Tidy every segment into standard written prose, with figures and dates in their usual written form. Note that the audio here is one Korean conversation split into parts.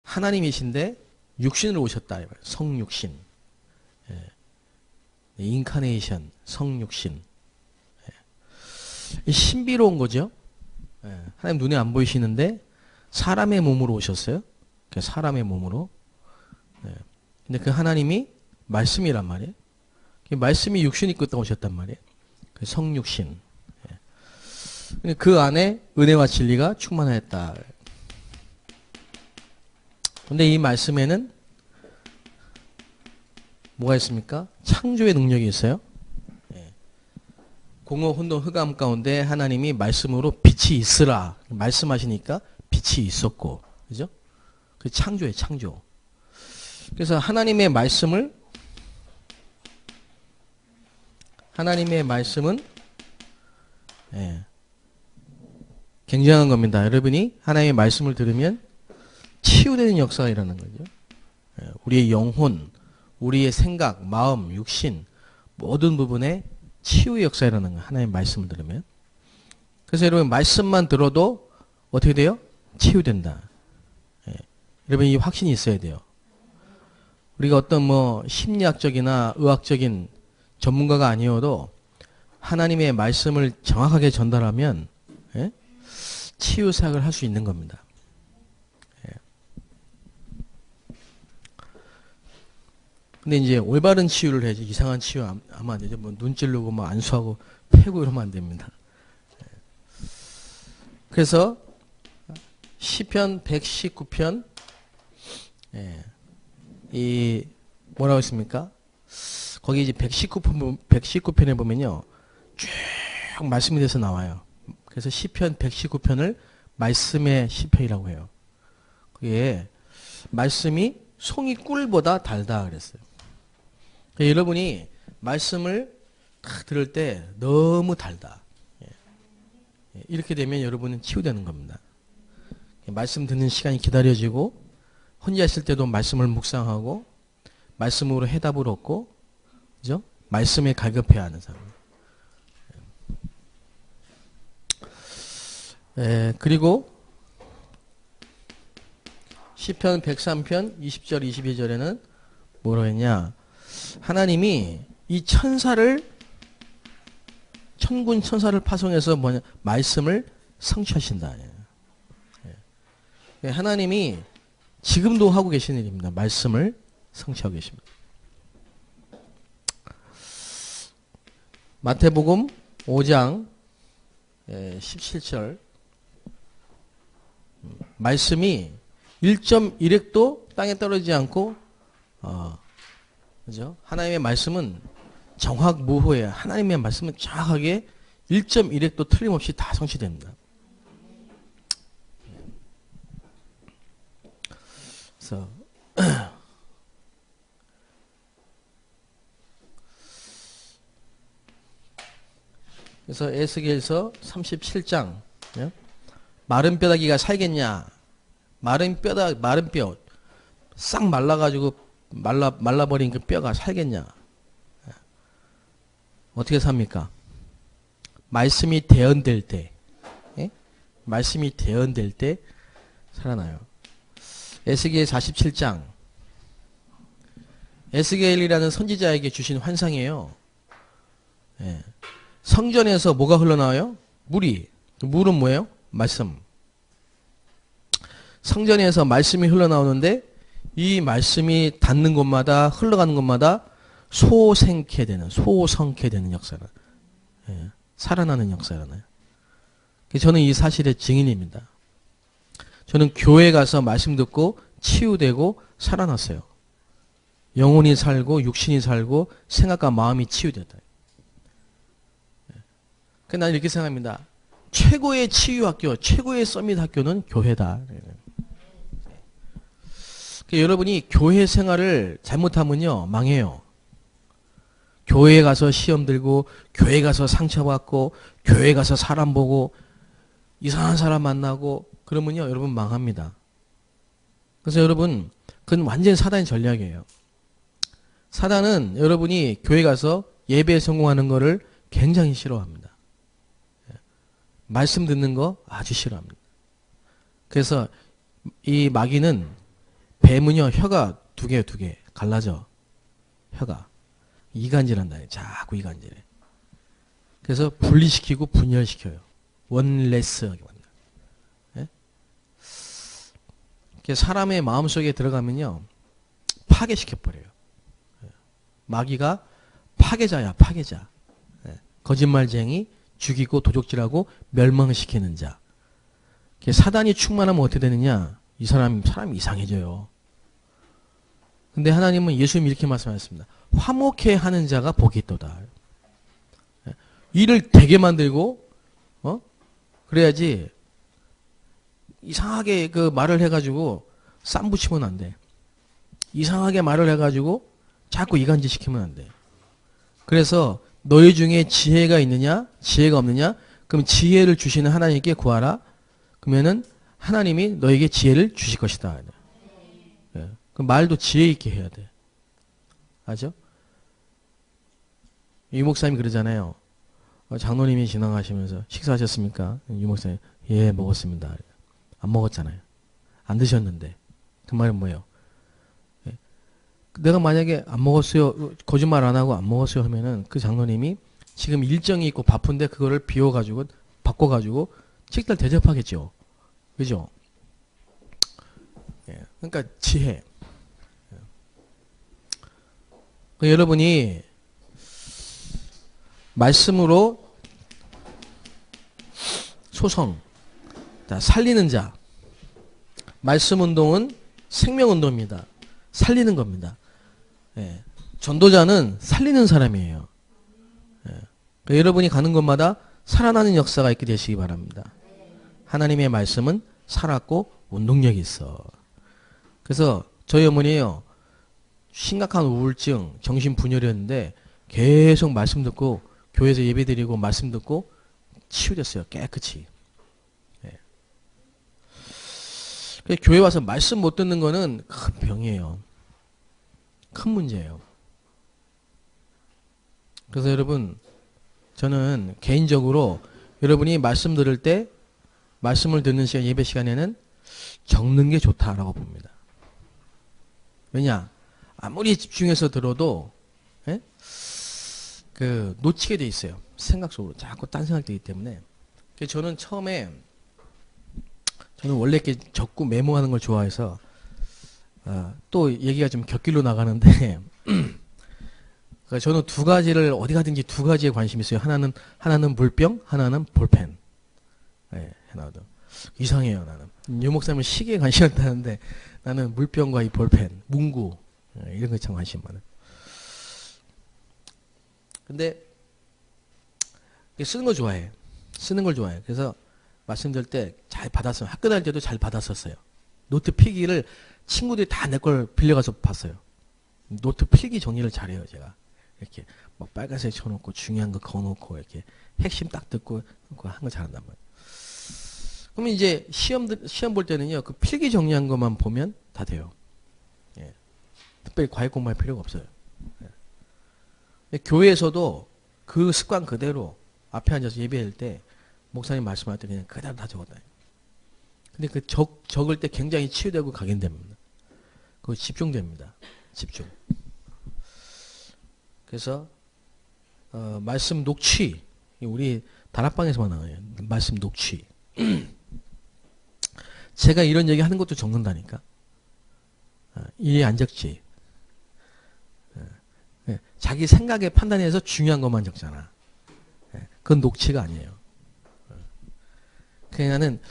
하나님이신데 육신으로 오셨다. 성육신. 예. 인카네이션, 성육신. 예. 신비로운 거죠. 예. 하나님 눈에 안 보이시는데 사람의 몸으로 오셨어요. 사람의 몸으로. 예. 근데 그 하나님이 말씀이란 말이에요. 말씀이 육신 입고 오셨단 말이에요. 성육신. 예. 그 안에 은혜와 진리가 충만하였다. 근데 이 말씀에는 뭐가 있습니까? 창조의 능력이 있어요. 예. 공허 혼돈 흑암 가운데 하나님이 말씀으로 빛이 있으라 말씀하시니까 빛이 있었고, 그죠? 그 창조예요, 창조. 그래서 하나님의 말씀은 예, 굉장한 겁니다. 여러분이 하나님의 말씀을 들으면 치유되는 역사가 일어나는 거죠. 예, 우리의 영혼, 우리의 생각, 마음, 육신 모든 부분에 치유의 역사가 일어나는 거예요. 하나님의 말씀을 들으면. 그래서 여러분 말씀만 들어도 어떻게 돼요? 치유된다. 예, 여러분 이 확신이 있어야 돼요. 우리가 어떤 심리학적이나 의학적인 전문가가 아니어도 하나님의 말씀을 정확하게 전달하면 예? 치유 사역을 할 수 있는 겁니다. 예. 근데 이제 올바른 치유를 해야지 이상한 치유 하면 안 되죠. 눈 찌르고 안수하고 패고 이러면 안 됩니다. 예. 그래서 시편 119편 예. 이 뭐라고 했습니까? 거기 이제 119편에 보면요. 쭉 말씀에 대해서 나와요. 그래서 시편 119편을 말씀의 시편이라고 해요. 그게 말씀이 송이 꿀보다 달다 그랬어요. 그러니까 여러분이 말씀을 딱 들을 때 너무 달다. 이렇게 되면 여러분은 치유되는 겁니다. 말씀 듣는 시간이 기다려지고 혼자 있을 때도 말씀을 묵상하고 말씀으로 해답을 얻고 그죠? 말씀에 갈급해야 하는 사람. 그리고 시편 103편 20절 22절에는 뭐라고 했냐? 하나님이 이 천군 천사를 파송해서 말씀을 성취하신다. 하나님이 지금도 하고 계신 일입니다. 말씀을 성취하고 계십니다. 마태복음 5장 17절 말씀이 1.1획도 땅에 떨어지지 않고 그죠? 하나님의 말씀은 정확무후해요. 하나님의 말씀은 정확하게 1.1획도 틀림없이 다 성취됩니다. 그래서 에스겔서 37장 마른 뼈다귀가 살겠냐? 마른 뼈 싹 말라가지고 말라버린 그 뼈가 살겠냐? 어떻게 삽니까? 말씀이 대언될 때, 말씀이 대언될 때 살아나요. 에스겔 47장 에스겔이라는 선지자에게 주신 환상이에요. 성전에서 뭐가 흘러나와요? 물은 뭐예요? 말씀. 성전에서 말씀이 흘러나오는데 이 말씀이 닿는 곳마다 흘러가는 곳마다 소성케 되는 역사가 살아나는 역사잖아요. 저는 이 사실의 증인입니다. 저는 교회 가서 말씀 듣고 치유되고 살아났어요. 영혼이 살고 육신이 살고 생각과 마음이 치유됐다. 나는 이렇게 생각합니다. 최고의 치유학교, 최고의 서밋 학교는 교회다. 여러분이 교회 생활을 잘못하면요 망해요. 교회에 가서 시험 들고 교회에 가서 상처받고 교회에 가서 사람 보고 이상한 사람 만나고 그러면요 여러분 망합니다. 그래서 여러분 그건 완전 사단의 전략이에요. 사단은 여러분이 교회 가서 예배에 성공하는 거를 굉장히 싫어합니다. 말씀 듣는 거 아주 싫어합니다. 그래서 이 마귀는 뱀은요, 혀가 두 개, 갈라져. 혀가. 이간질한다. 자꾸 이간질해. 그래서 분리시키고 분열시켜요. 원레스하게 만들어요. 예? 사람의 마음속에 들어가면요, 파괴시켜버려요. 마귀가 파괴자야, 파괴자. 예. 거짓말쟁이, 죽이고 도적질하고 멸망시키는 자. 사단이 충만하면 어떻게 되느냐? 사람이 이상해져요. 근데 하나님은 예수님이 이렇게 말씀하셨습니다. 화목해 하는 자가 복이 있도다. 예. 일을 되게 만들고, 그래야지, 이상하게 그 말을 해가지고 쌈 붙이면 안 돼. 이상하게 말을 해가지고 자꾸 이간질 시키면 안 돼. 그래서 너희 중에 지혜가 있느냐, 지혜가 없느냐? 그럼 지혜를 주시는 하나님께 구하라. 그러면은 하나님이 너에게 지혜를 주실 것이다. 예. 그 말도 지혜 있게 해야 돼. 알죠? 유 목사님이 그러잖아요. 장로님이 지나가시면서 식사하셨습니까? 유 목사님, 예, 먹었습니다. 안 먹었잖아요. 안 드셨는데. 그 말은 뭐예요? 예. 내가 만약에 안 먹었어요, 거짓말 안 하고 안 먹었어요 하면은 그 장로님이 지금 일정이 있고 바쁜데 그거를 비워가지고, 바꿔가지고 식사를 대접하겠죠. 그죠? 예. 그러니까 지혜. 예. 여러분이 말씀으로 소성, 살리는 자. 말씀 운동은 생명 운동입니다. 살리는 겁니다. 예. 전도자는 살리는 사람이에요. 예. 그러니까 여러분이 가는 곳마다 살아나는 역사가 있게 되시기 바랍니다. 하나님의 말씀은 살았고 운동력이 있어. 그래서 저희 어머니요, 심각한 우울증, 정신분열이었는데 계속 말씀 듣고 교회에서 예배드리고 말씀 듣고 치유됐어요. 깨끗이. 예. 교회 와서 말씀 못 듣는 거는 큰 병이에요. 큰 문제예요. 그래서 여러분, 저는 개인적으로 여러분이 말씀 들을 때, 말씀을 듣는 시간, 예배 시간에는 적는 게 좋다라고 봅니다. 왜냐? 아무리 집중해서 들어도, 예? 놓치게 돼 있어요. 생각 속으로. 자꾸 딴 생각되기 때문에. 저는 처음에, 저는 원래 이렇게 적고 메모하는 걸 좋아해서, 또 얘기가 좀 곁길로 나가는데, 저는 두 가지를, 어디 가든지 두 가지에 관심이 있어요. 하나는 물병, 하나는 볼펜. 예, 하나도. 이상해요, 나는. 유 목사님은 시계에 관심이 없다는데, 나는 물병과 이 볼펜, 문구, 이런 거에 참 관심 많아요. 근데, 쓰는 거 좋아해. 쓰는 걸 좋아해. 그래서, 말씀드릴 때 잘 받았어요. 학교 다닐 때도 잘 받았었어요. 노트 필기를 친구들이 다 내 걸 빌려가서 봤어요. 노트 필기 정리를 잘해요, 제가. 이렇게 막 빨간색 쳐놓고 중요한 거 그어놓고 이렇게 핵심 딱 듣고 한 거 잘한단 말이에요. 그러면 이제 시험 볼 때는요, 그 필기 정리한 것만 보면 다 돼요. 예. 특별히 과외 공부할 필요가 없어요. 예. 교회에서도 그 습관 그대로 앞에 앉아서 예배할 때 목사님 말씀할 때 그냥 그대로 다 적었다. 근데 그 적을 때 굉장히 치유되고 각인됩니다. 그거 집중됩니다. 집중. 그래서 말씀 녹취, 우리 다락방에서만 나와요. 말씀 녹취. 제가 이런 얘기 하는 것도 적는다니까. 이해 안 적지. 자기 생각에 판단해서 중요한 것만 적잖아. 그건 녹취가 아니에요. 그냥 나는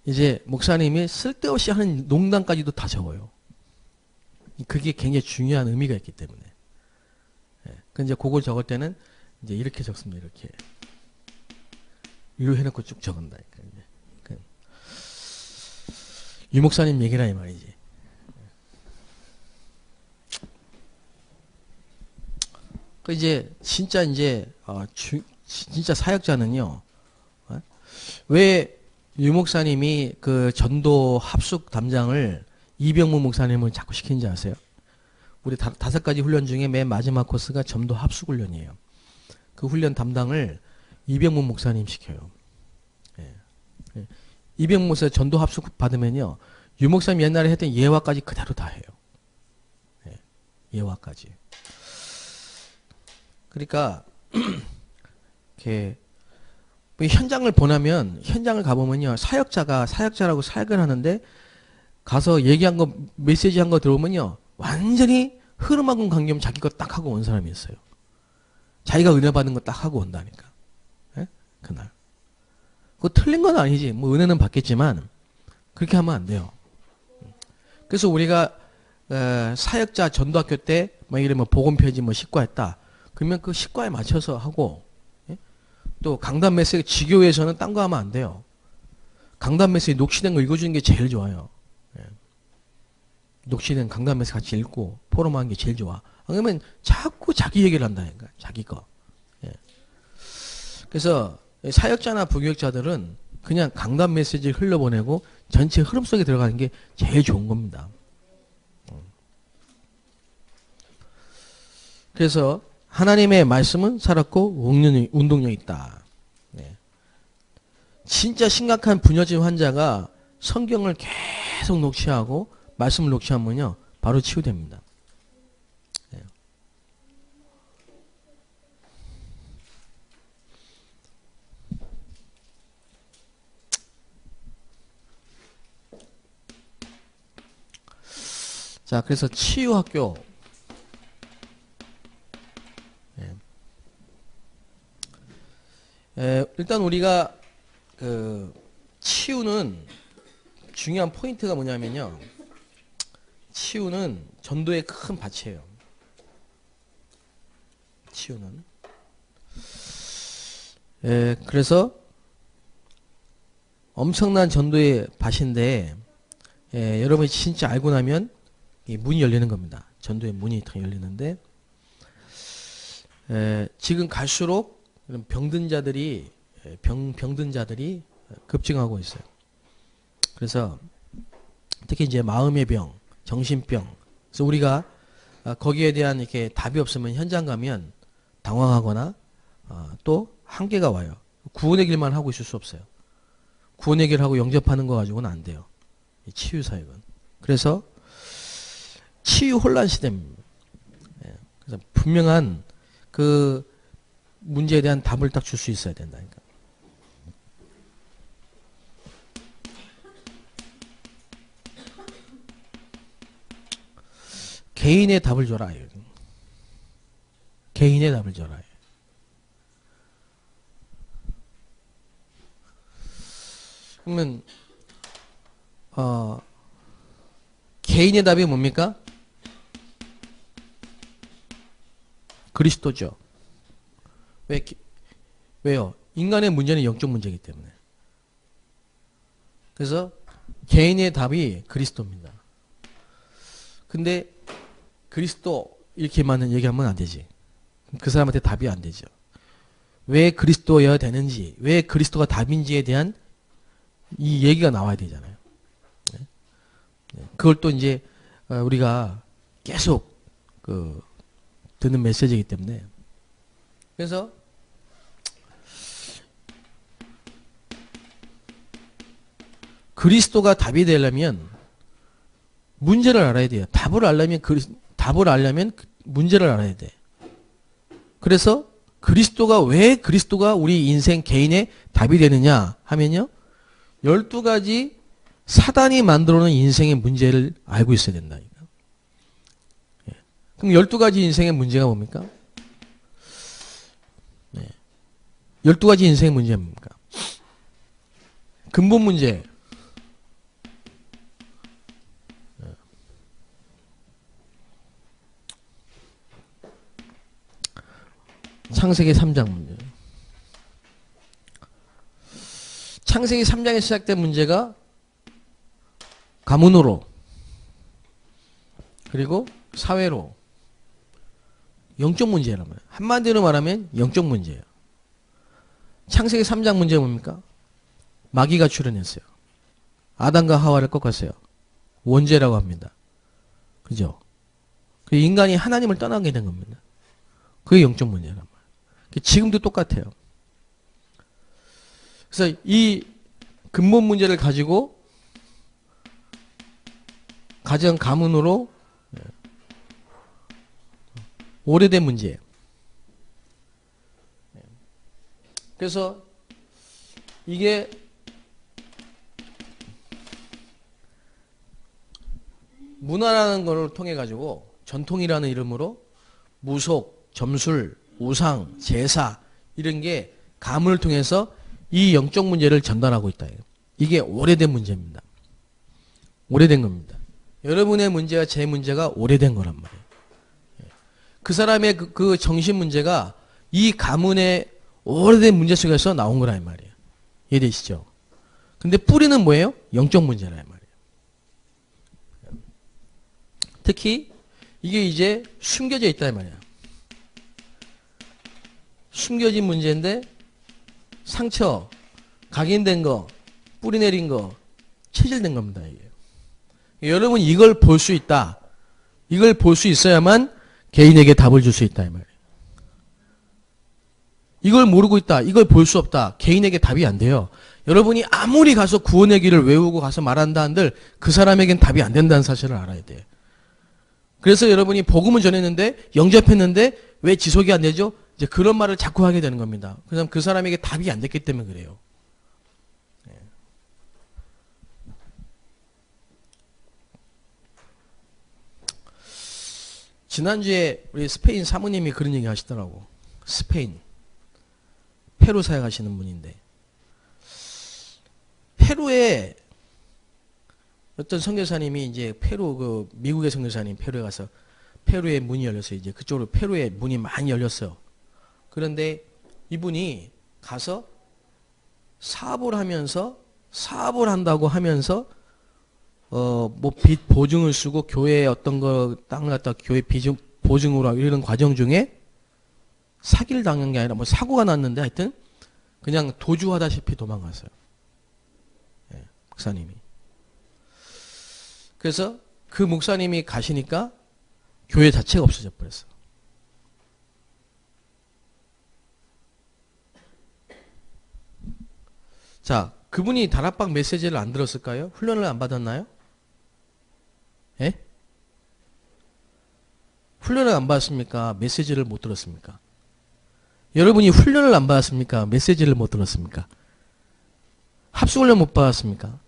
이제 목사님이 쓸데없이 하는 농담까지도 다 적어요. 그게 굉장히 중요한 의미가 있기 때문에. 그 이제 그걸 적을 때는 이제 이렇게 적습니다. 이렇게. 위로 해놓고 쭉 적은다니까. 유 목사님 얘기라 이 말이지. 그 이제 진짜 진짜 사역자는요. 왜 유 목사님이 그 전도 합숙 담당을 이병무 목사님을 자꾸 시키는지 아세요? 우리 5가지 훈련 중에 맨 마지막 코스가 전도 합숙 훈련이에요. 그 훈련 담당을 이병무 목사님 시켜요. 예. 예. 이병무 목사 전도 합숙 받으면요, 유목사님 옛날에 했던 예화까지 그대로 다 해요. 예, 예화까지. 그러니까 이렇게 현장을 보내면 현장을 가보면요 사역자라고 사역을 하는데 가서 얘기한 거 메시지 한 거 들어오면요 완전히 흐름하고는 관계없이 자기 거 딱 하고 온 사람이 있어요. 자기가 은혜 받은 거 딱 하고 온다니까. 예? 그날. 그거 틀린 건 아니지. 뭐 은혜는 받겠지만 그렇게 하면 안 돼요. 그래서 우리가 사역자 전도학교 때 뭐 이러면 복음편지 뭐 식과했다. 그러면 그 식과에 맞춰서 하고 예? 또 강단 메시지 지교회에서는 딴 거 하면 안 돼요. 강단 메시지 녹취된 거 읽어주는 게 제일 좋아요. 예. 녹취된 강단 메시지 같이 읽고 포럼하는 게 제일 좋아. 그러면 자꾸 자기 얘기를 한다니까. 자기 거. 예. 그래서 사역자나 부교육자들은 그냥 강단 메시지를 흘려보내고 전체 흐름 속에 들어가는 게 제일 좋은 겁니다. 그래서 하나님의 말씀은 살았고 운동력이 있다. 네. 진짜 심각한 분열증 환자가 성경을 계속 녹취하고 말씀을 녹취하면요 바로 치유됩니다. 네. 자, 그래서 치유학교. 일단 우리가 그 치유는 중요한 포인트가 뭐냐면요. 치유는 전도의 큰 밭이에요. 치유는. 그래서 엄청난 전도의 밭인데 여러분이 진짜 알고 나면 이 문이 열리는 겁니다. 전도의 문이 다 열리는데 지금 갈수록 병든 자들이 급증하고 있어요. 그래서 특히 이제 마음의 병, 정신병. 그래서 우리가 거기에 대한 이렇게 답이 없으면 현장 가면 당황하거나 또 한계가 와요. 구원의 길만 하고 있을 수 없어요. 구원의 길을 하고 영접하는 거 가지고는 안 돼요. 이 치유 사역은. 그래서 치유 혼란 시대입니다. 그래서 분명한 그 문제에 대한 답을 딱 줄 수 있어야 된다니까. 개인의 답을 줘라. 개인의 답을 줘라. 그러면 개인의 답이 뭡니까? 그리스도죠. 왜요? 인간의 문제는 영적 문제이기 때문에. 그래서 개인의 답이 그리스도입니다. 근데 그리스도 이렇게만 얘기하면 안 되지. 그 사람한테 답이 안 되죠. 왜 그리스도여야 되는지, 왜 그리스도가 답인지에 대한 이 얘기가 나와야 되잖아요. 그걸 또 이제 우리가 계속 듣는 메시지이기 때문에. 그래서 그리스도가 답이 되려면 문제를 알아야 돼요. 답을 알려면 문제를 알아야 돼. 그래서 왜 그리스도가 우리 인생 개인의 답이 되느냐 하면요. 12가지 사단이 만들어 놓은 인생의 문제를 알고 있어야 된다니까. 그럼 12가지 인생의 문제가 뭡니까? 12가지 인생의 문제가 뭡니까? 근본 문제. 창세기 3장 문제. 창세기 3장에 시작된 문제가 가문으로 그리고 사회로 영적 문제란 말이에요. 한마디로 말하면 영적 문제예요. 창세기 3장 문제가 뭡니까? 마귀가 출현했어요. 아담과 하와를 꺾었어요. 원죄라고 합니다. 그죠? 그 인간이 하나님을 떠나게 된 겁니다. 그게 영적 문제란 말이에요. 지금도 똑같아요. 그래서 이 근본 문제를 가지고 가정 가문으로 오래된 문제예요. 그래서 이게 문화라는 걸 통해 가지고 전통이라는 이름으로 무속, 점술, 우상, 제사 이런 게 가문을 통해서 이 영적 문제를 전달하고 있다. 이게 오래된 문제입니다. 오래된 겁니다. 여러분의 문제와 제 문제가 오래된 거란 말이에요. 그 사람의 그 정신 문제가 이 가문의 오래된 문제 속에서 나온 거라 이 말이에요. 이해되시죠? 근데 뿌리는 뭐예요? 영적 문제라 이 말이에요. 특히 이게 이제 숨겨져 있다 이 말이야. 숨겨진 문제인데 상처, 각인된 거, 뿌리 내린 거, 체질된 겁니다. 이게. 여러분 이걸 볼 수 있다. 이걸 볼 수 있어야만 개인에게 답을 줄 수 있다 이 말이에요. 이걸 모르고 있다. 이걸 볼 수 없다. 개인에게 답이 안 돼요. 여러분이 아무리 가서 구원의 길을 외우고 가서 말한다 한들 그 사람에겐 답이 안 된다는 사실을 알아야 돼요. 그래서 여러분이 복음을 전했는데 영접했는데 왜 지속이 안 되죠? 이제 그런 말을 자꾸 하게 되는 겁니다. 그래서 그 사람에게 답이 안 됐기 때문에 그래요. 지난주에 우리 스페인 사모님이 그런 얘기 하시더라고. 스페인. 페루 사역하시는 분인데. 페루에 어떤 선교사님이 이제 페루 미국의 선교사님 페루에 가서 페루에 문이 열렸어요. 이제 그쪽으로 페루에 문이 많이 열렸어요. 그런데 이분이 가서 사업을 한다고 하면서 뭐 빚 보증을 쓰고 교회에 어떤 거 땅을 갖다 교회 보증으로 하고 이런 과정 중에 사기를 당한 게 아니라 뭐 사고가 났는데 하여튼 그냥 도주하다시피 도망갔어요. 네, 목사님이. 그래서 그 목사님이 가시니까 교회 자체가 없어져 버렸어요. 자, 그분이 다락방 메시지를 안 들었을까요? 훈련을 안 받았나요? 예? 훈련을 안 받았습니까? 메시지를 못 들었습니까? 여러분이 훈련을 안 받았습니까? 메시지를 못 들었습니까? 합숙훈련 못 받았습니까?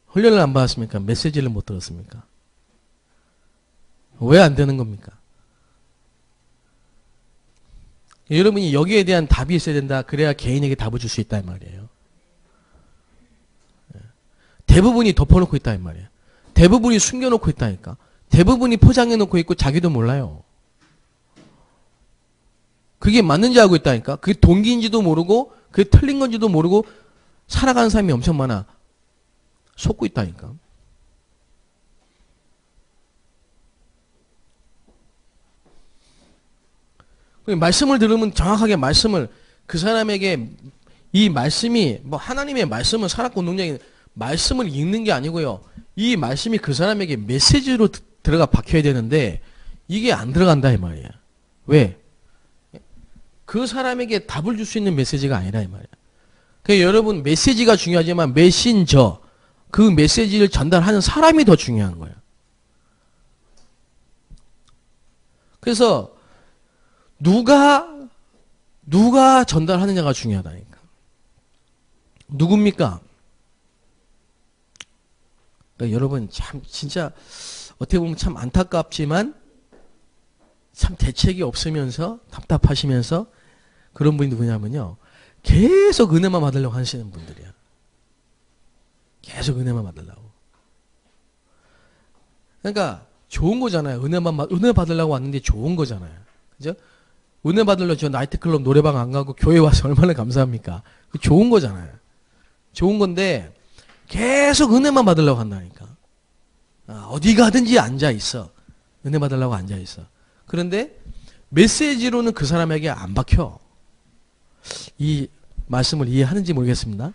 훈련을 안 받았습니까? 메시지를 못 들었습니까? 왜 안 되는 겁니까? 여러분이 여기에 대한 답이 있어야 된다. 그래야 개인에게 답을 줄 수 있다 이 말이에요. 대부분이 덮어놓고 있다 이 말이에요. 대부분이 숨겨놓고 있다니까. 대부분이 포장해놓고 있고 자기도 몰라요. 그게 맞는지 알고 있다니까. 그게 동기인지도 모르고 그게 틀린 건지도 모르고 살아가는 사람이 엄청 많아. 속고 있다니까. 말씀을 들으면 정확하게 말씀을 그 사람에게 이 말씀이 뭐 하나님의 말씀은 살았고 능력이 말씀을 읽는 게 아니고요. 이 말씀이 그 사람에게 메시지로 들어가 박혀야 되는데 이게 안 들어간다 이 말이야. 왜? 그 사람에게 답을 줄 수 있는 메시지가 아니라 이 말이야. 그러니까 여러분 메시지가 중요하지만 메신저 그 메시지를 전달하는 사람이 더 중요한 거예요. 그래서 누가 전달하느냐가 중요하다니까. 누굽니까? 그러니까 여러분 참 진짜 어떻게 보면 참 안타깝지만 참 대책이 없으면서 답답하시면서 그런 분이 누구냐면요. 계속 은혜만 받으려고 하시는 분들이야. 계속 은혜만 받으려고. 그러니까 좋은 거잖아요. 은혜 받으려고 왔는데 좋은 거잖아요. 그죠? 은혜 받으려고 저 나이트클럽 노래방 안 가고 교회 와서 얼마나 감사합니까? 좋은 거잖아요. 좋은 건데 계속 은혜만 받으려고 한다니까. 어디 가든지 앉아 있어. 은혜 받으려고 앉아 있어. 그런데 메시지로는 그 사람에게 안 박혀. 이 말씀을 이해하는지 모르겠습니다.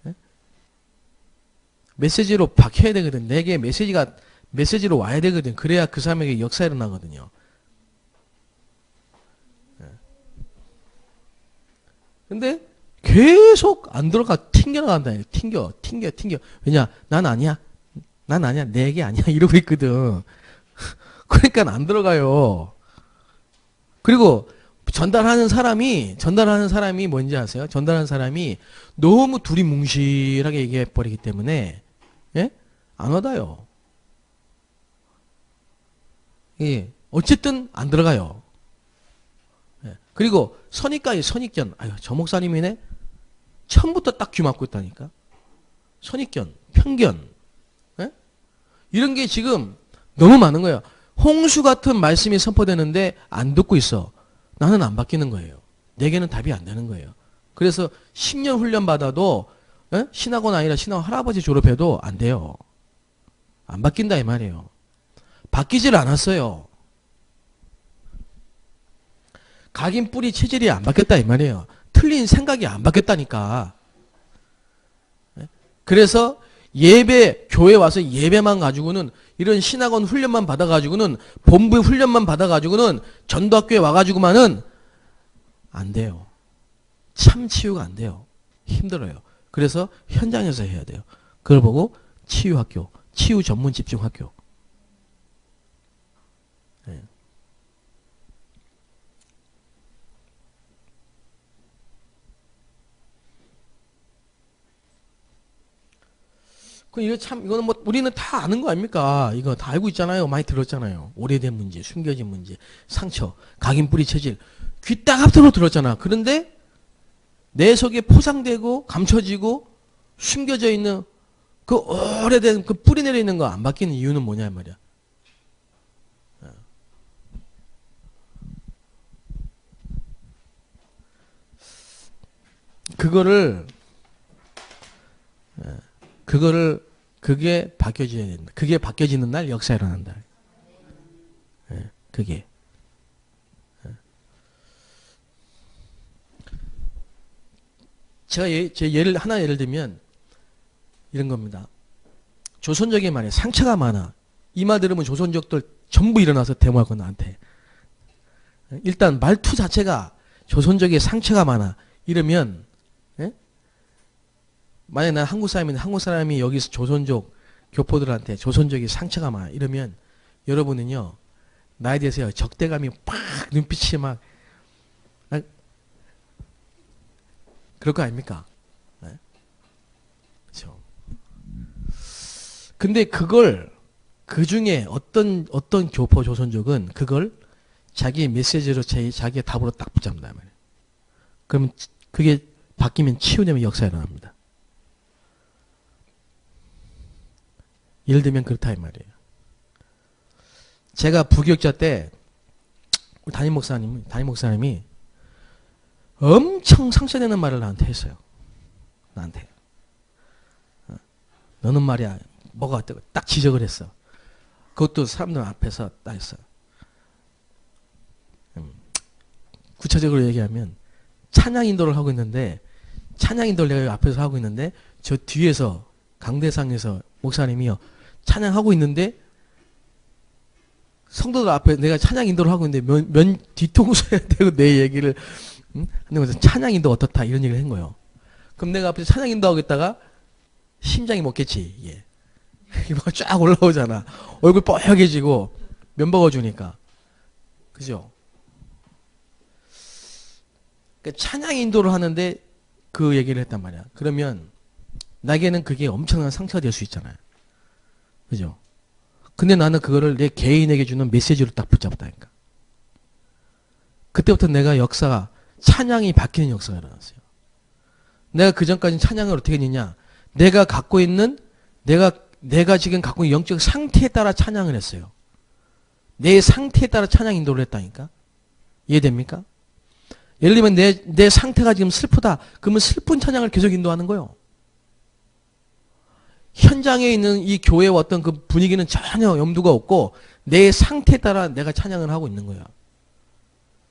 네? 메시지로 박혀야 되거든. 내게 메시지로 와야 되거든. 그래야 그 사람에게 역사 일어나거든요. 근데 계속 안 들어가 튕겨 나간다. 튕겨. 왜냐? 난 아니야. 난 아니야. 내게 아니야. 이러고 있거든. 그러니까 안 들어가요. 그리고 전달하는 사람이 뭔지 아세요? 전달하는 사람이 너무 둘이 뭉실하게 얘기해 버리기 때문에, 예? 안 와닿아요. 예. 어쨌든 안 들어가요. 예. 그리고 선입견. 아유, 저 목사님이네? 처음부터 딱 귀 막고 있다니까? 선입견, 편견. 예? 이런 게 지금 너무 많은 거예요. 홍수 같은 말씀이 선포되는데 안 듣고 있어. 나는 안 바뀌는 거예요. 내게는 답이 안 되는 거예요. 그래서 10년 훈련 받아도 예? 신학원 아니라 신학 할아버지 졸업해도 안 돼요. 안 바뀐다 이 말이에요. 바뀌질 않았어요. 각인 뿌리 체질이 안 바뀌었다 이 말이에요. 틀린 생각이 안 바뀌었다니까. 그래서 교회 와서 예배만 가지고는 이런 신학원 훈련만 받아가지고는 본부 훈련만 받아가지고는 전도학교에 와가지고만은 안 돼요. 참 치유가 안 돼요. 힘들어요. 그래서 현장에서 해야 돼요. 그걸 보고 치유학교, 치유 전문 집중학교. 네. 이거는 뭐, 우리는 다 아는 거 아닙니까? 이거 다 알고 있잖아요. 많이 들었잖아요. 오래된 문제, 숨겨진 문제, 상처, 각인 뿌리 체질. 귀 딱 앞으로 들었잖아. 그런데 내 속에 포장되고, 감춰지고, 숨겨져 있는 그 오래된 그 뿌리 내려 있는 거 안 바뀌는 이유는 뭐냐, 말이야. 그게 바뀌어져야 된다. 그게 바뀌어지는 날 역사 일어난다. 그게. 제가 하나 예를 들면 이런 겁니다. 조선족의 말에 상처가 많아. 이 말 들으면 조선족들 전부 일어나서 데모할 건 나한테. 일단 말투 자체가 조선족의 상처가 많아. 이러면 만약에 난 한국 사람인데 한국 사람이 여기서 조선족 교포들한테 조선족이 상처가 많아. 이러면 여러분은요. 나에 대해서 적대감이 팍 눈빛이 막 그럴 거 아닙니까? 네? 그렇죠. 근데 그걸 그 중에 어떤 교포 조선족은 그걸 자기의 메시지로 자기의 답으로 딱 붙잡는단 말이에요. 그러면 그게 바뀌면 치유되면 역사가 일어납니다. 예를 들면 그렇다 이 말이에요. 제가 부교육자 때 담임 목사님이 엄청 상처되는 말을 나한테 했어요. 나한테. 너는 말이야 뭐가 어때고 딱 지적을 했어. 그것도 사람들 앞에서 딱 했어. 구체적으로 얘기하면 찬양 인도를 하고 있는데 찬양 인도를 내가 앞에서 하고 있는데 저 뒤에서 강대상에서 목사님이요. 찬양하고 있는데 성도들 앞에 내가 찬양 인도를 하고 있는데 뒤통수에 대고 내 얘기를 근데 찬양 인도 어떻다 이런 얘기를 한 거예요. 그럼 내가 앞에서 찬양 인도하고 있다가 심장이 먹겠지. 예. 이거가 쫙 올라오잖아. 얼굴 뻐개지고 면박아 주니까. 그죠? 그러니까 찬양 인도를 하는데 그 얘기를 했단 말이야. 그러면 나에게는 그게 엄청난 상처가 될 수 있잖아요. 그죠? 근데 나는 그거를 내 개인에게 주는 메시지로 딱 붙잡았다니까. 그때부터 내가 찬양이 바뀌는 역사가 일어났어요. 내가 그전까지는 찬양을 어떻게 했느냐. 내가 지금 갖고 있는 영적 상태에 따라 찬양을 했어요. 내 상태에 따라 찬양 인도를 했다니까. 이해됩니까? 예를 들면 내 상태가 지금 슬프다. 그러면 슬픈 찬양을 계속 인도하는 거예요. 현장에 있는 이 교회의 어떤 그 분위기는 전혀 염두가 없고 내 상태에 따라 내가 찬양을 하고 있는 거야.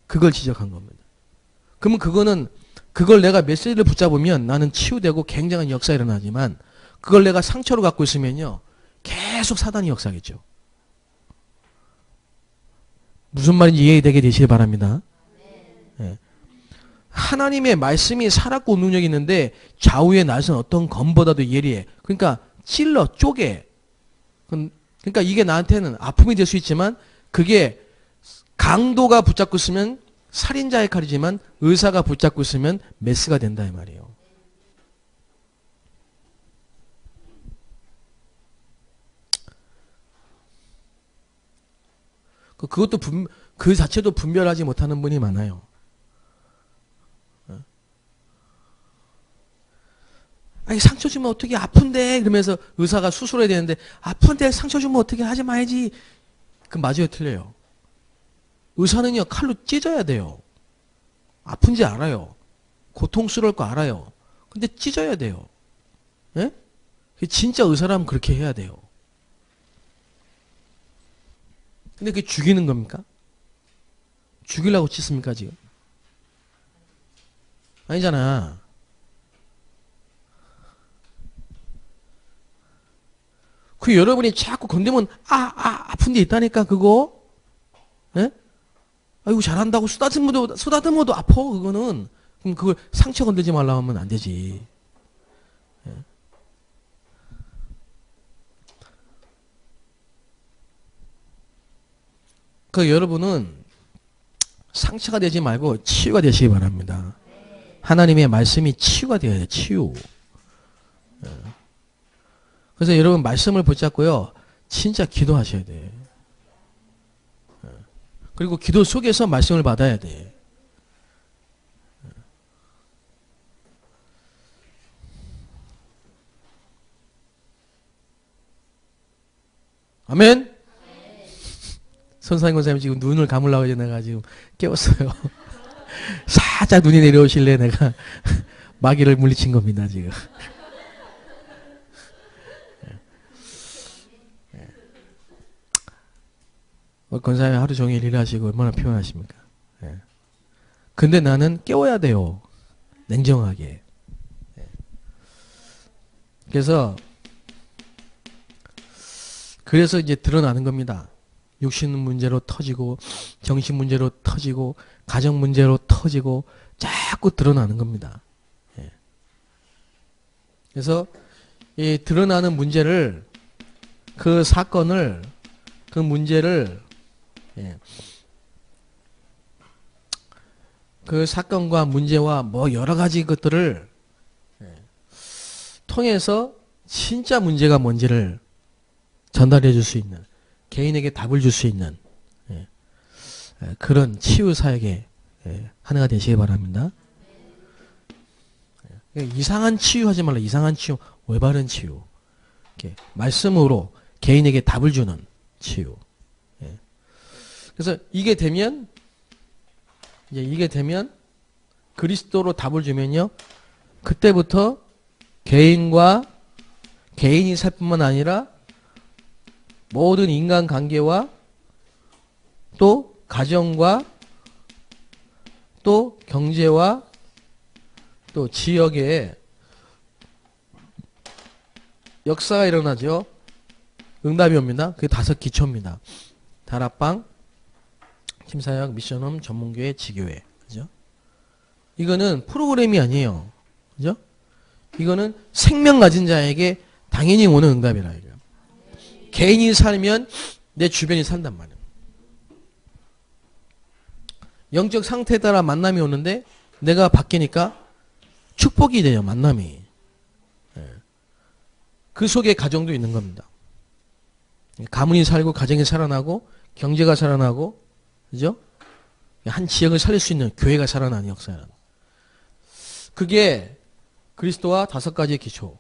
그걸 지적한 겁니다. 그러면 그걸 내가 메시지를 붙잡으면 나는 치유되고 굉장한 역사가 일어나지만 그걸 내가 상처로 갖고 있으면요. 계속 사단이 역사하겠죠. 무슨 말인지 이해되게 되시기 바랍니다. 네. 하나님의 말씀이 살았고 능력이 있는데 좌우의 낯은 어떤 검보다도 예리해. 그러니까 찔러 쪼개. 그러니까 이게 나한테는 아픔이 될 수 있지만 그게 강도가 붙잡고 있으면 살인자의 칼이지만 의사가 붙잡고 있으면 메스가 된다 이 말이에요. 그것도 그 자체도 분별하지 못하는 분이 많아요. 아니 상처 주면 어떻게 아픈데 그러면서 의사가 수술해야 되는데 아픈데 상처 주면 어떻게 하지 말지. 그 맞아요 틀려요. 의사는요 칼로 찢어야 돼요. 아픈지 알아요. 고통스러울 거 알아요. 근데 찢어야 돼요. 예? 진짜 의사라면 그렇게 해야 돼요. 근데 그게 죽이는 겁니까? 죽이려고 찢습니까 지금? 아니잖아. 그 여러분이 자꾸 건드면 아픈 데 있다니까 그거. 예? 아이고 잘한다고 쓰다듬어도 아파 그거는. 그럼 그걸 상처 건들지 말라고 하면 안 되지. 예? 그 여러분은 상처가 되지 말고 치유가 되시기 바랍니다. 하나님의 말씀이 치유가 되어야 돼요. 치유. 예. 그래서 여러분 말씀을 붙잡고요. 진짜 기도하셔야 돼. 그리고 기도 속에서 말씀을 받아야 돼. 아멘? 선사님 권사님 지금 눈을 감으려고 해서 내가 지금 깨웠어요. 살짝 눈이 내려오실래 내가 마귀를 물리친 겁니다 지금. 권사님 하루 종일 일하시고 얼마나 피곤하십니까? 예. 근데 나는 깨워야 돼요. 냉정하게. 예. 그래서 이제 드러나는 겁니다. 육신 문제로 터지고 정신 문제로 터지고 가정 문제로 터지고 자꾸 드러나는 겁니다. 예. 그래서 이 드러나는 문제를 그 사건을 그 문제를 예. 그 사건과 문제와 뭐 여러 가지 것들을 예. 통해서 진짜 문제가 뭔지를 전달해 줄 수 있는 개인에게 답을 줄 수 있는 예. 그런 치유 사역의 하나가 되시기 바랍니다. 예. 이상한 치유하지 말라. 이상한 치유, 올바른 치유. 이렇게 말씀으로 개인에게 답을 주는 치유. 그래서 이게 되면 그리스도로 답을 주면요. 그때부터 개인이 살 뿐만 아니라 모든 인간관계와 또 가정과 또 경제와 또 지역에 역사가 일어나죠. 응답이 옵니다. 그게 5 기초입니다. 다락방, 심사역, 미션홈, 전문교회, 지교회. 그죠? 이거는 프로그램이 아니에요. 그죠? 이거는 생명 가진 자에게 당연히 오는 응답이라 이거예요. 개인이 살면 내 주변이 산단 말이에요. 영적 상태에 따라 만남이 오는데 내가 바뀌니까 축복이 돼요. 만남이. 그 속에 가정도 있는 겁니다. 가문이 살고 가정이 살아나고 경제가 살아나고 그죠? 한 지역을 살릴 수 있는 교회가 살아나는 역사는. 그게 그리스도와 5가지의 기초.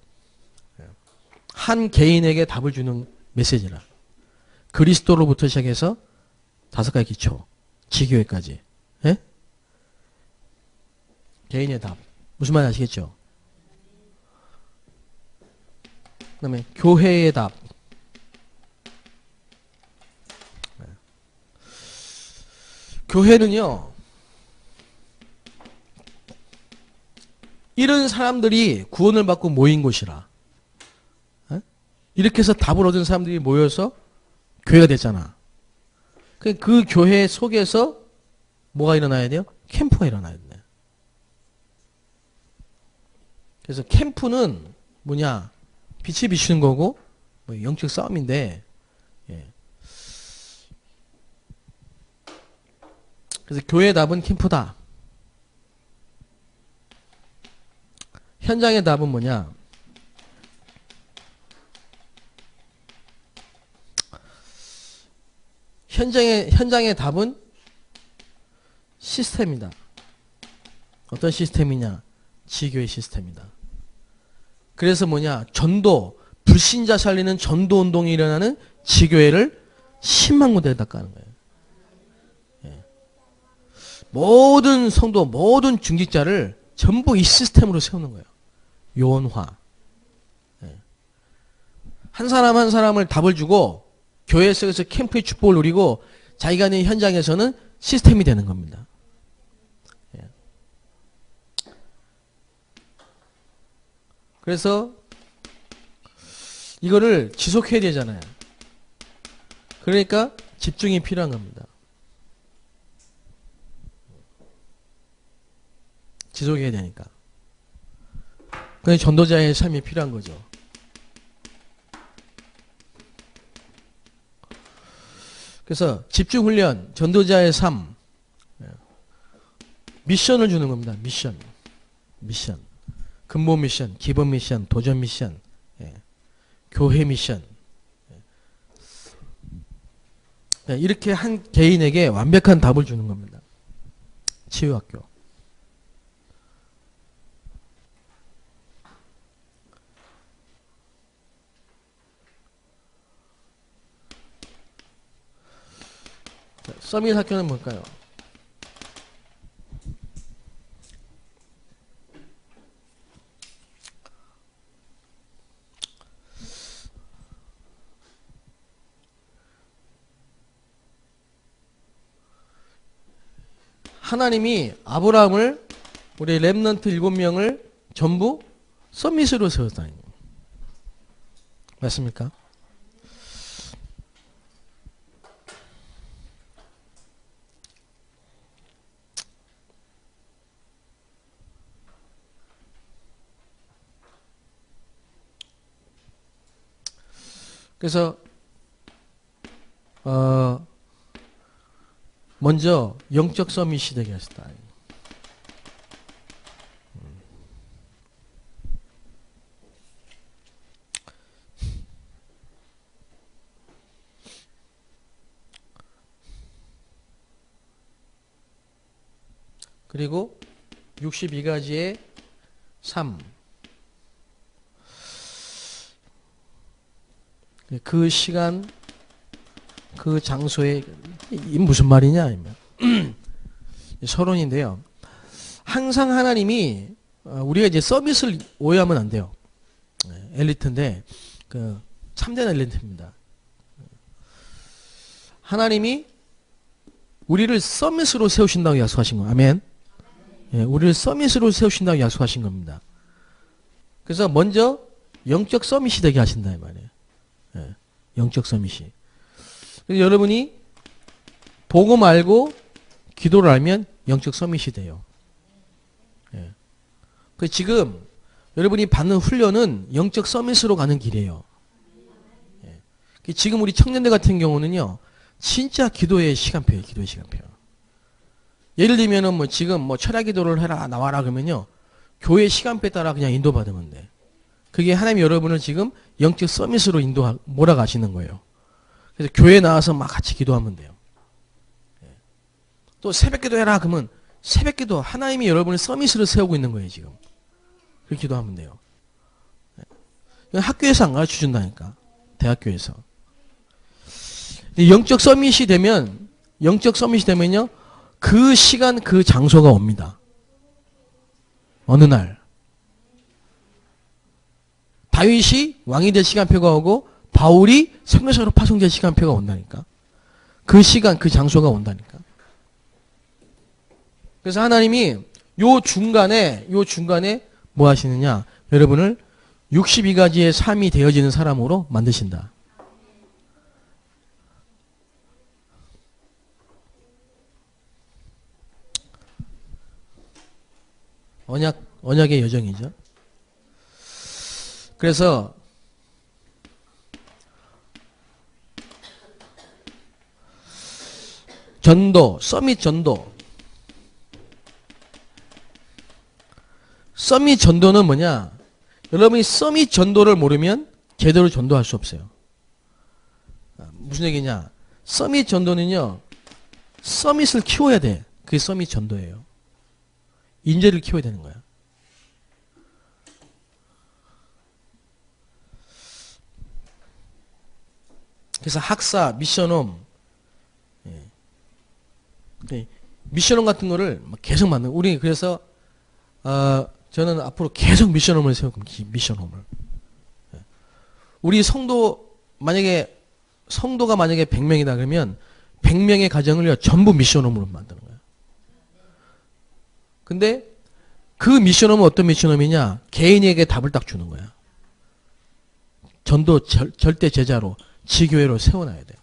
한 개인에게 답을 주는 메시지라. 그리스도로부터 시작해서 5가지 기초. 지교회까지. 예? 개인의 답. 무슨 말인지 아시겠죠? 그 다음에 교회의 답. 교회는요, 이런 사람들이 구원을 받고 모인 곳이라. 이렇게 해서 답을 얻은 사람들이 모여서 교회가 됐잖아. 그 교회 속에서 뭐가 일어나야 돼요? 캠프가 일어나야 돼. 그래서 캠프는 뭐냐? 빛이 비추는 거고 뭐 영적 싸움인데, 예. 그래서 교회의 답은 캠프다. 현장의 답은 뭐냐? 현장의 답은 시스템이다. 어떤 시스템이냐? 지교의 시스템이다. 그래서 뭐냐? 전도, 불신자 살리는 전도 운동이 일어나는 지교회를 10만 군데에다 까는 거예요. 예. 모든 성도, 모든 중직자를 전부 이 시스템으로 세우는 거예요. 요원화. 예. 한 사람 한 사람을 답을 주고 교회 속에서 캠프의 축복을 누리고 자기가 있는 현장에서는 시스템이 되는 겁니다. 예. 그래서 이거를 지속해야 되잖아요. 그러니까 집중이 필요한 겁니다. 지속해야 되니까. 그래서 전도자의 삶이 필요한 거죠. 그래서 집중훈련, 전도자의 삶, 미션을 주는 겁니다. 미션. 근본 미션, 기본 미션, 도전 미션, 교회 미션. 이렇게 한 개인에게 완벽한 답을 주는 겁니다. 치유학교. 서밋 학교는 뭘까요? 하나님이 아브라함을 우리 렘넌트 7명을 전부 서밋으로 세웠다는 거예요. 맞습니까? 그래서 먼저 영적 서밋이 되게 하셨다. 그리고 62가지의 삶. 그 시간, 그 장소에, 이 무슨 말이냐, 서론인데요. 항상 하나님이, 우리가 이제 서밋을 오해하면 안 돼요. 엘리트인데, 참된 엘리트입니다. 하나님이 우리를 서밋으로 세우신다고 약속하신 거예요. 아멘. 예, 우리를 서밋으로 세우신다고 약속하신 겁니다. 그래서 먼저 영적 서밋이 되게 하신다, 이 말이에요. 예, 영적 서밋이. 그래서 여러분이 복음 알고 기도를 알면 영적 서밋이 돼요. 예. 그 지금 여러분이 받는 훈련은 영적 서밋으로 가는 길이에요. 예. 지금 우리 청년들 같은 경우는요, 진짜 기도의 시간표예요. 기도의 시간표. 예를 들면은 뭐 지금 뭐 철야 기도를 해라 나와라 그러면요, 교회 시간표에 따라 그냥 인도받으면 돼. 그게 하나님 여러분을 지금 영적 서밋으로 몰아가시는 거예요. 그래서 교회 나와서 막 같이 기도하면 돼요. 또 새벽 기도 해라 그러면 새벽 기도, 하나님이 여러분을 서밋으로 세우고 있는 거예요, 지금. 그렇게 기도하면 돼요. 학교에서 안 가르쳐 준다니까. 대학교에서. 영적 서밋이 되면요, 그 시간, 그 장소가 옵니다. 어느 날. 다윗이 왕이 될 시간표가 오고, 바울이 선교사로 파송될 시간표가 온다니까. 그 시간, 그 장소가 온다니까. 그래서 하나님이 요 중간에 뭐 하시느냐? 여러분을 62가지의 삶이 되어지는 사람으로 만드신다. 언약의 여정이죠. 그래서 전도, 서밋 전도. 서밋 전도는 뭐냐? 여러분이 서밋 전도를 모르면 제대로 전도할 수 없어요. 무슨 얘기냐? 서밋 전도는요, 서밋을 키워야 돼. 그게 서밋 전도예요. 인재를 키워야 되는 거야. 그래서 학사, 미션홈, 미션홈 같은 거를 계속 만든. 우리 그래서 저는 앞으로 계속 미션홈을 세울 겁니다. 미션홈을. 우리 성도가 만약에 100명이다 그러면 100명의 가정을 전부 미션홈으로 만드는 거예요. 근데 그 미션홈은 어떤 미션홈이냐? 개인에게 답을 딱 주는 거야. 전도 절대 제자로 지교회로 세워놔야 돼.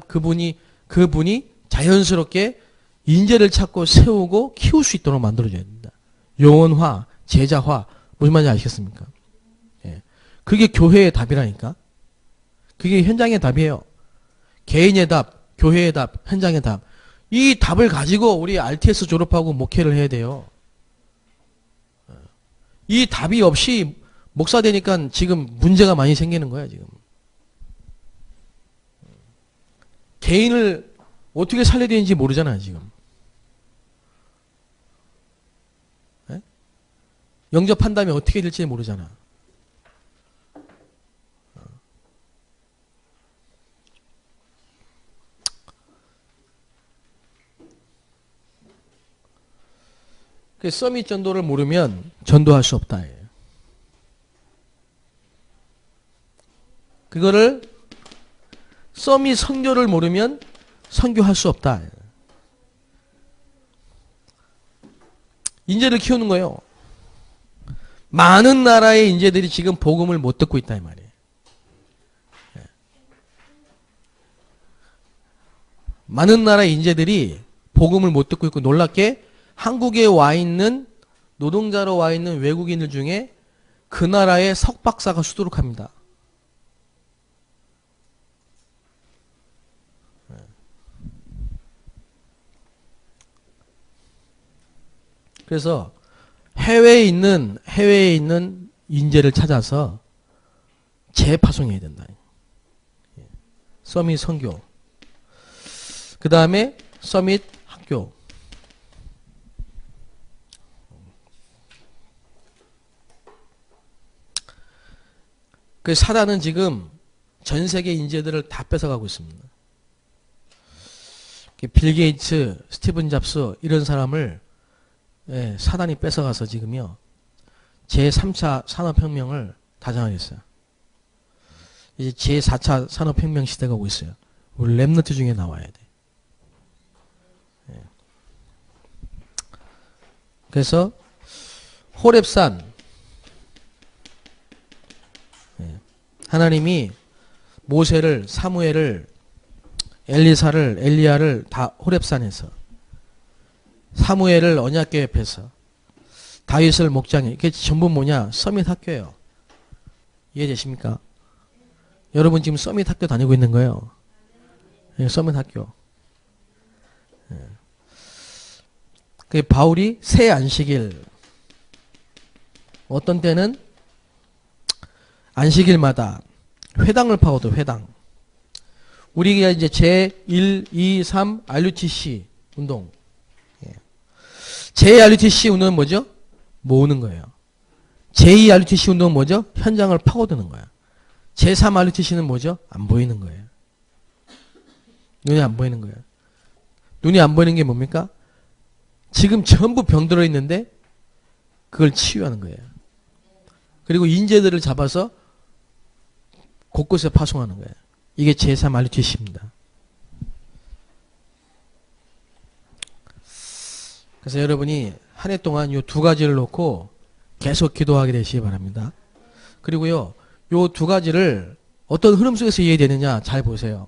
그분이 자연스럽게 인재를 찾고 세우고 키울 수 있도록 만들어줘야 된다. 영혼화, 제자화, 무슨 말인지 아시겠습니까? 예. 그게 교회의 답이라니까. 그게 현장의 답이에요. 개인의 답, 교회의 답, 현장의 답. 이 답을 가지고 우리 RTS 졸업하고 목회를 해야 돼요. 이 답이 없이 목사 되니까 지금 문제가 많이 생기는 거야, 지금. 개인을 어떻게 살려야 되는지 모르잖아, 지금. 에? 영접한 다음에 어떻게 될지 모르잖아. 그 서밋 전도를 모르면 전도할 수 없다. 그거를 서밋 선교를 모르면 선교할 수 없다. 인재를 키우는 거예요. 많은 나라의 인재들이 지금 복음을 못 듣고 있다 이 말이에요. 많은 나라의 인재들이 복음을 못 듣고 있고 놀랍게 한국에 와 있는 노동자로 와 있는 외국인들 중에 그 나라의 석박사가 수두룩합니다. 그래서 해외에 있는 인재를 찾아서 재파송해야 된다. 서밋 선교. 그 다음에 서밋 학교. 그 사단은 지금 전 세계 인재들을 다 뺏어가고 있습니다. 빌 게이츠, 스티븐 잡스 이런 사람을 사단이 뺏어가서 지금요 제3차 산업혁명을 다장하겠어요. 이제 제4차 산업혁명 시대가 오고 있어요. 우리 랩너트 중에 나와야 돼. 그래서 호렙산 하나님이 모세를, 사무엘을, 엘리사를, 엘리야를 다 호렙산에서, 사무엘을 언약궤 옆에서, 다윗을 목장에, 이게 전부 뭐냐? 서밋 학교예요. 이해되십니까? 여러분 지금 서밋 학교 다니고 있는 거예요. 서밋 학교. 그 바울이 새 안식일, 어떤 때는 안식일마다 회당을 파고도 회당. 우리가 이제 제1, 2, 3 RUTC 운동. 제1 RUTC 운동은 뭐죠? 모으는 거예요. 제2 RUTC 운동은 뭐죠? 현장을 파고드는 거야. 제3 RUTC는 뭐죠? 안 보이는 거예요. 눈이 안 보이는 거예요. 눈이 안 보이는 게 뭡니까? 지금 전부 병들어 있는데 그걸 치유하는 거예요. 그리고 인재들을 잡아서 곳곳에 파송하는 거예요. 이게 제3 RUTC입니다. 그래서 여러분이 한 해 동안 이 두 가지를 놓고 계속 기도하게 되시기 바랍니다. 그리고요, 이 두 가지를 어떤 흐름 속에서 이해되느냐 잘 보세요.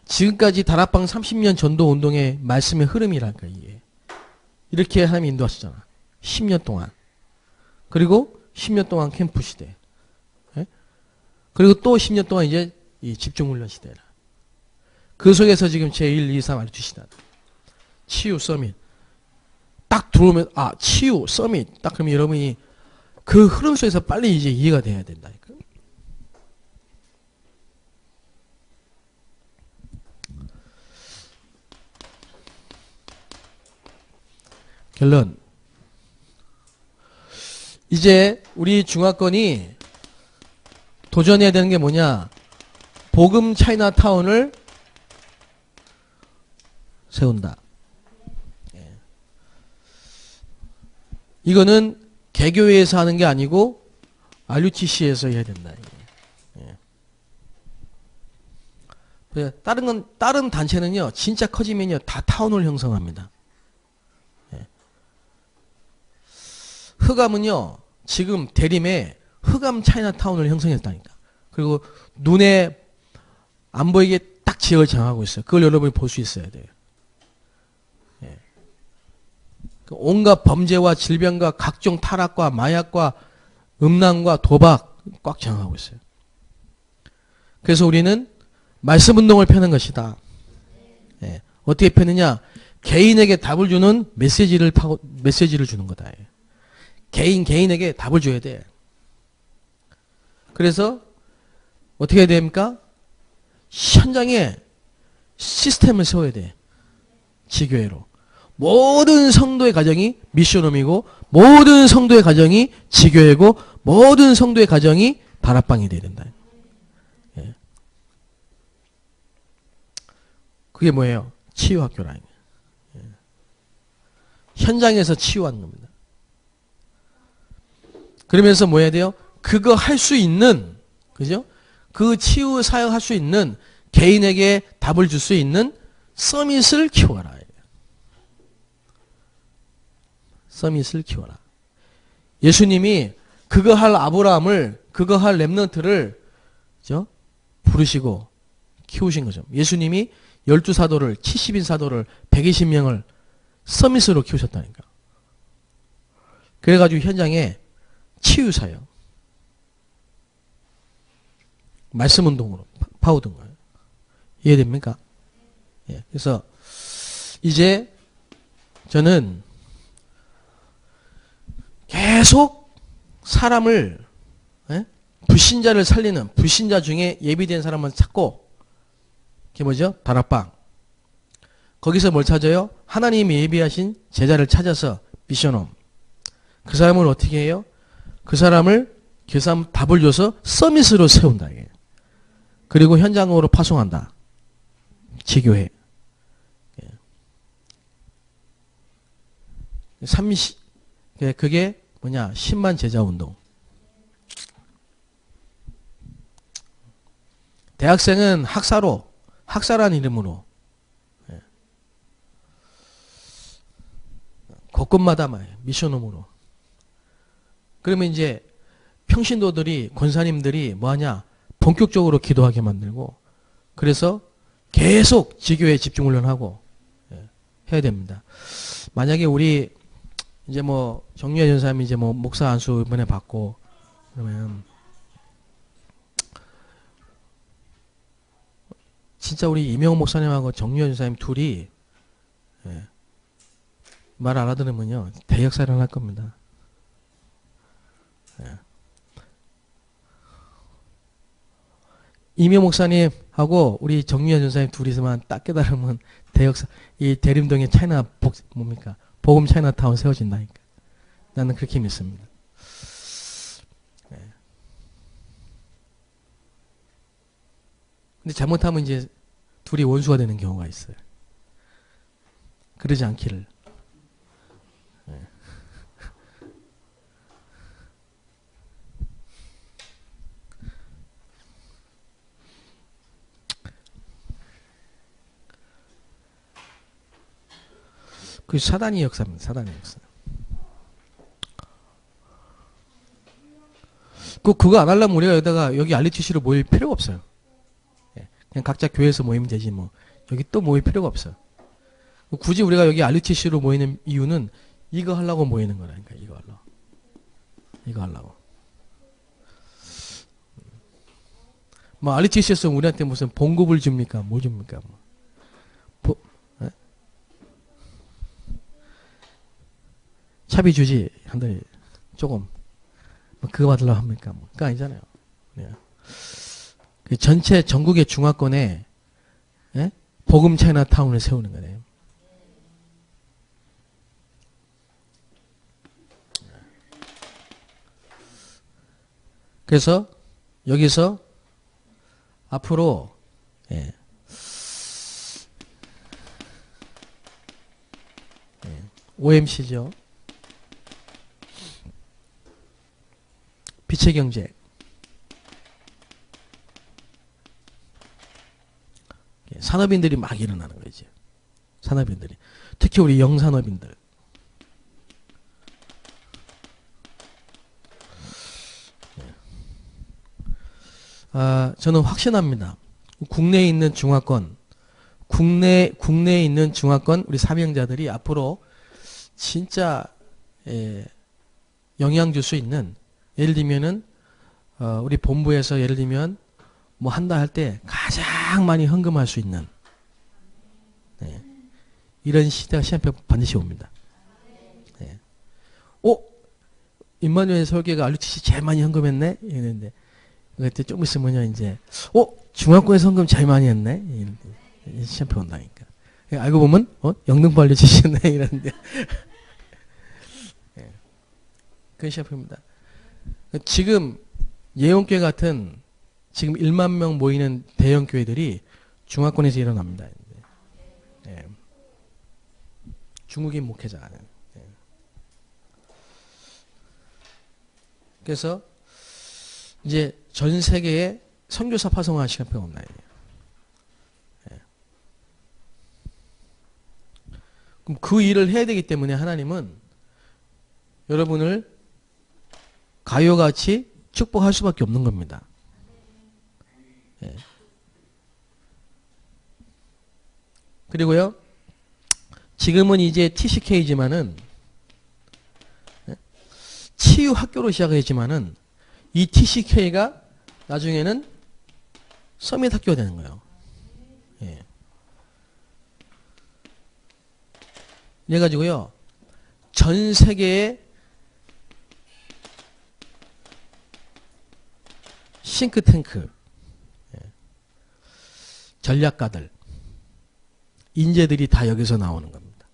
지금까지 다락방 30년 전도 운동의 말씀의 흐름이랄까 이게. 이렇게 하나님이 인도하시잖아. 10년 동안. 그리고 10년 동안 캠프 시대. 그리고 또 10년 동안 이제 이 집중훈련 시대라. 그 속에서 지금 제1, 2, 3 알려주시다. 치유 서밋. 딱 들어오면, 치유 서밋. 딱 그러면 여러분이 그 흐름 속에서 빨리 이제 이해가 돼야 된다니까. 결론. 이제 우리 중화권이 도전해야 되는 게 뭐냐? 복음 차이나타운을 세운다. 이거는 개교회에서 하는 게 아니고 RUTC에서 해야 된다. 다른 단체는요, 진짜 커지면요, 다 타운을 형성합니다. 흑암은요, 지금 대림에 흑암 차이나타운을 형성했다니까. 그리고 눈에 안 보이게 딱 지역을 정하고 있어요. 그걸 여러분이 볼 수 있어야 돼요. 온갖 범죄와 질병과 각종 타락과 마약과 음란과 도박 꽉 정하고 있어요. 그래서 우리는 말씀 운동을 펴는 것이다. 어떻게 펴느냐? 개인에게 답을 주는 메시지를 주는 거다. 개인에게 답을 줘야 돼. 그래서 어떻게 해야 됩니까? 현장에 시스템을 세워야 돼. 지교회로. 모든 성도의 가정이 미션홈이고, 모든 성도의 가정이 지교회고, 모든 성도의 가정이 다락방이 돼야 된다. 그게 뭐예요? 치유학교라는 거예요. 현장에서 치유하는 겁니다. 그러면서 뭐 해야 돼요? 그거 할 수 있는, 그죠? 그 치유 사역할 수 있는 개인에게 답을 줄 수 있는 서밋을 키워라. 서밋을 키워라. 예수님이 그거 할 아브라함을, 그거 할 렘넌트를 부르시고 키우신 거죠. 예수님이 12사도를, 70인 사도를, 120명을 서밋으로 키우셨다니까. 그래가지고 현장에 치유사역, 말씀 운동으로 파고든 거예요. 이해됩니까? 그래서 이제 저는 계속 사람을, 불신자를 살리는, 불신자 중에 예비된 사람을 찾고, 그게 뭐죠? 다락방. 거기서 뭘 찾아요? 하나님이 예비하신 제자를 찾아서 미션홈. 그 사람을 어떻게 해요? 그 사람을 답을 줘서 서밋으로 세운다. 그리고 현장으로 파송한다. 지교회. 그게 뭐냐? 10만 제자 운동. 대학생은 학사라는 이름으로 곳곳마다 미션홈으로. 그러면 이제 평신도들이, 권사님들이 뭐하냐? 본격적으로 기도하게 만들고, 그래서 계속 지교에 집중훈련하고 해야 됩니다. 만약에 우리 이제 정유아 전사님이 이제 목사 안수 이번에 받고, 그러면 진짜 우리 이명호 목사님하고 정유아 전사님 둘이 말 알아들으면요, 대역사를 할 겁니다. 이명 목사님하고 우리 정유아 전사님 둘이서만 딱 깨달으면 대역사, 이 대림동에 복음 차이나타운 세워진다니까. 나는 그렇게 믿습니다. 근데 잘못하면 이제 둘이 원수가 되는 경우가 있어요. 그러지 않기를. 그 사단의 역사입니다. 사단의 역사. 그거 안 하려면 우리가 여기 RUTC로 모일 필요가 없어요. 그냥 각자 교회에서 모이면 되지 여기 또 모일 필요가 없어요. 굳이 우리가 여기 RUTC로 모이는 이유는 이거 하려고 모이는 거라니까. 이거 하려고. RUTC에서 우리한테 무슨 봉급을 줍니까? 뭐 줍니까? 차비 주지. 한들 조금. 뭐 그거 받으려고 합니까? 뭐 그거 아니잖아요. 네. 그 전체 전국의 중화권에 예? 복음 차이나타운을 세우는 거예요. 그래서 여기서 앞으로 예. OMC죠. 빛의 경제. 산업인들이 막 일어나는 거죠. 산업인들이. 특히 우리 영산업인들. 저는 확신합니다. 국내에 있는 중화권, 국내에 있는 중화권 우리 사명자들이 앞으로 진짜 영향 줄 수 있는, 예를 들면은 우리 본부에서 예를 들면 뭐 한다 할 때 가장 많이 헌금할 수 있는 이런 시대가 시한표 반드시 옵니다. 임마누엘 설계가 RUTC 제일 많이 헌금했네? 이랬는데 그때 좀 있으면 이제 중앙권에서 헌금 제일 많이 했네? 이랬는데 시한표 온다니까. 알고 보면 영등포 RUTC네 이러는데 그런 시한표입니다. 지금 예원교회 같은 지금 1만 명 모이는 대형 교회들이 중화권에서 일어납니다. 예. 중국인 목회자. 예. 그래서 이제 전 세계에 선교사 파송할 시간표가 없나요? 예. 그럼 그 일을 해야 되기 때문에 하나님은 여러분을 가요같이 축복할 수밖에 없는 겁니다. 예. 그리고요, 지금은 이제 TCK지만은, 치유 학교로 시작했지만은, 이 TCK가 나중에는 서밋 학교가 되는 거예요. 예. 이래가지고요, 전 세계에 싱크탱크, 전략가들, 인재들이 다 여기서 나오는 겁니다.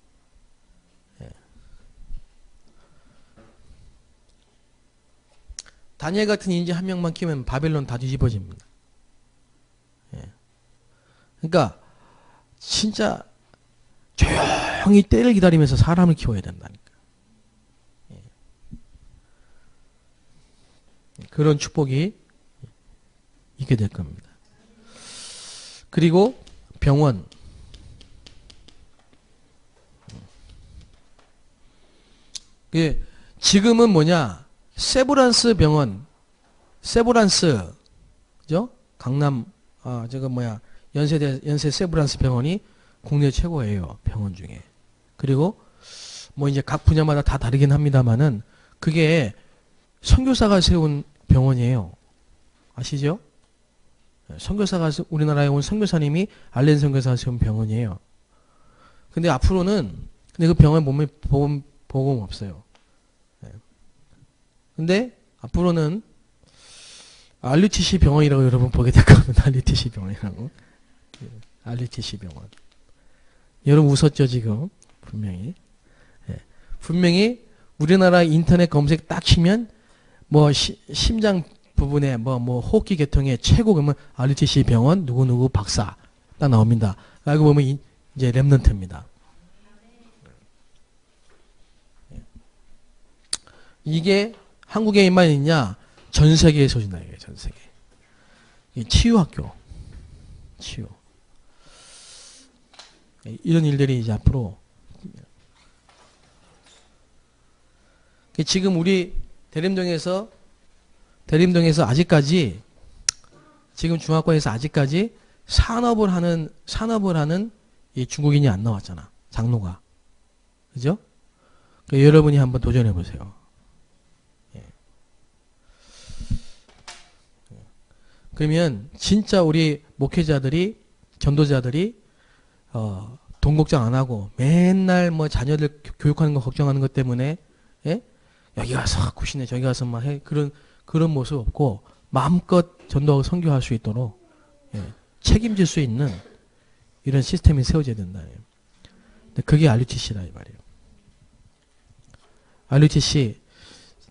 다니엘 같은 인재 한 명만 키우면 바벨론 다 뒤집어집니다. 그러니까 진짜 조용히 때를 기다리면서 사람을 키워야 된다니까. 그런 축복이 있게 될 겁니다. 그리고 병원. 지금은 뭐냐? 세브란스 병원, 세브란스, 그죠? 강남, 연세 세브란스 병원이 국내 최고예요. 병원 중에. 그리고 뭐 이제 각 분야마다 다 다르긴 합니다만은 그게 선교사가 세운 병원이에요. 아시죠? 선교사가, 우리나라에 온 선교사님이 알렌 선교사가 세운 병원이에요. 근데 앞으로는, 근데 그 병원에 보면 보험 없어요. 근데 앞으로는 RUTC 병원이라고 여러분 보게 될 겁니다. RUTC 병원이라고. RUTC 병원. 여러분 웃었죠, 지금? 분명히. 분명히 우리나라 인터넷 검색 딱 치면 뭐 심장 부분에 뭐 호흡기 계통의 최고 그러면 RUTC 병원 누구누구 박사 딱 나옵니다. 알고 보면 이제 랩넌트입니다. 이게 한국에만 있냐? 전 세계에 소진다 이거예요. 전 세계. 치유학교. 치유. 이런 일들이 이제 앞으로 지금 우리 대림동에서 아직까지 지금 중화권에서 아직까지 산업을 하는 이 중국인이 안 나왔잖아. 장로가. 그죠? 여러분이 한번 도전해 보세요. 그러면 진짜 우리 목회자들이, 전도자들이 돈 걱정 안 하고 맨날 뭐 자녀들 교육하는 거 걱정하는 것 때문에 예? 여기 가서 구신해 저기 가서 막 해. 그런 모습 없고 마음껏 전도하고 선교할 수 있도록 예, 책임질 수 있는 이런 시스템이 세워져야 된다. 근데 그게 RUTC라 이 말이에요. RUTC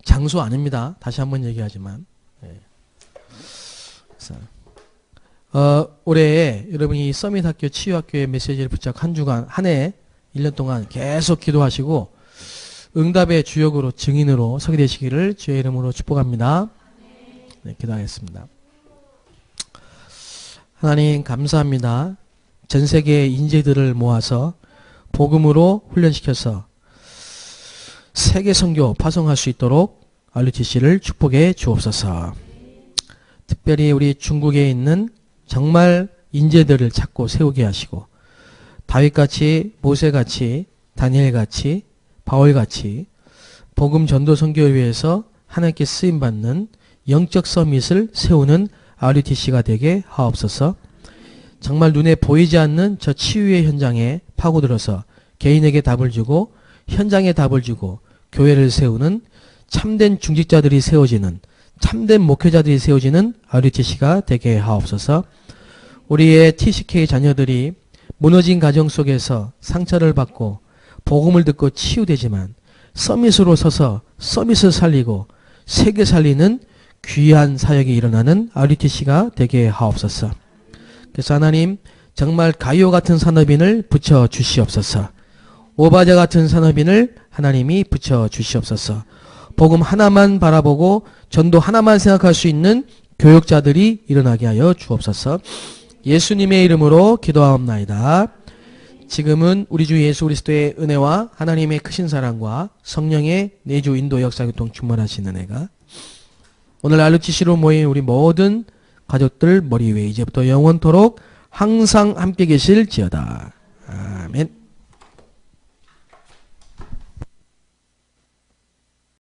장소 아닙니다. 다시 한번 얘기하지만 예. 그래서 올해 여러분이 서밋학교 치유학교의 메시지를 붙잡고 한 주간 한 해 1년 동안 계속 기도하시고 응답의 주역으로 증인으로 서게 되시기를 주의 이름으로 축복합니다. 네, 기도하겠습니다. 하나님 감사합니다. 전 세계의 인재들을 모아서 복음으로 훈련시켜서 세계 선교 파송할 수 있도록 RUTC를 축복해 주옵소서. 특별히 우리 중국에 있는 정말 인재들을 찾고 세우게 하시고 다윗같이 모세같이 다니엘같이 바울같이 복음 전도 선교를 위해서 하나님께 쓰임받는 영적 서밋을 세우는 RUTC가 되게 하옵소서. 정말 눈에 보이지 않는 저 치유의 현장에 파고들어서 개인에게 답을 주고 현장에 답을 주고 교회를 세우는 참된 중직자들이 세워지는 참된 목회자들이 세워지는 RUTC가 되게 하옵소서. 우리의 TCK 자녀들이 무너진 가정 속에서 상처를 받고 복음을 듣고 치유되지만 서밋으로 서서 서밋을 살리고 세계 살리는 귀한 사역이 일어나는 RUTC가 되게 하옵소서. 그래서 하나님 정말 가요 같은 산업인을 붙여 주시옵소서. 오바자 같은 산업인을 하나님이 붙여 주시옵소서. 복음 하나만 바라보고 전도 하나만 생각할 수 있는 교역자들이 일어나게 하여 주옵소서. 예수님의 이름으로 기도하옵나이다. 지금은 우리 주 예수 그리스도의 은혜와 하나님의 크신 사랑과 성령의 내주 인도 역사 교통 충만하신 은혜가 오늘 RUTC로 모인 우리 모든 가족들 머리 위에 이제부터 영원토록 항상 함께 계실지어다. 아멘.